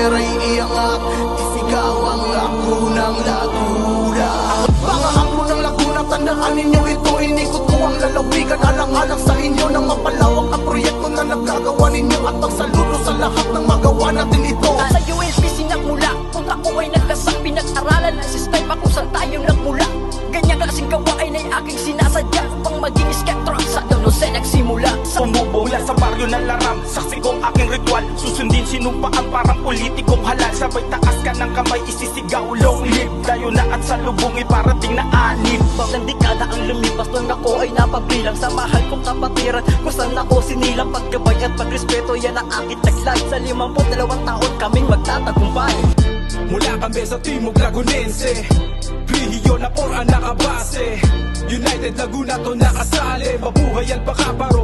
podera'y iangat, isigaw ang lakunang Laguna. Mga hapon ng Laguna, tandaan ninyo ito, hindi ko to ang lalawigan. Alang-alang sa inyo ng mapalawak ang proyekto na nagagawa ninyo, at magsaludo sa lahat ng magawa natin ito. Sa UNP sinagmula, kung ako ay nagkasang pinag-aralan ng sistema kung saan tayo nagmula. Ganyan kasing gawain ay aking sinasadya upang maging sketro sa Donosen nagsimula. Tumubo mula sa baryo ng Laram, saksi ko aking ritual, susundin sinumpaan parang politikong halal. Sabay taas ka ng kamay, isisigaw long live, tayo na at sa lubong iparating na anib. Bawang dekada ang lumipas nang ako ay napabilang sa mahal kong kapatiran, kung saan ako sinilang pagkabay at pagrespeto. Yan ang aking tagline, sa 52 taon kaming magtatagumpay. Mula kami sa Timog Lagunense, Rehiyon na por ang nakabase, United Laguna to nakasali. Mabuhay ang pakaparo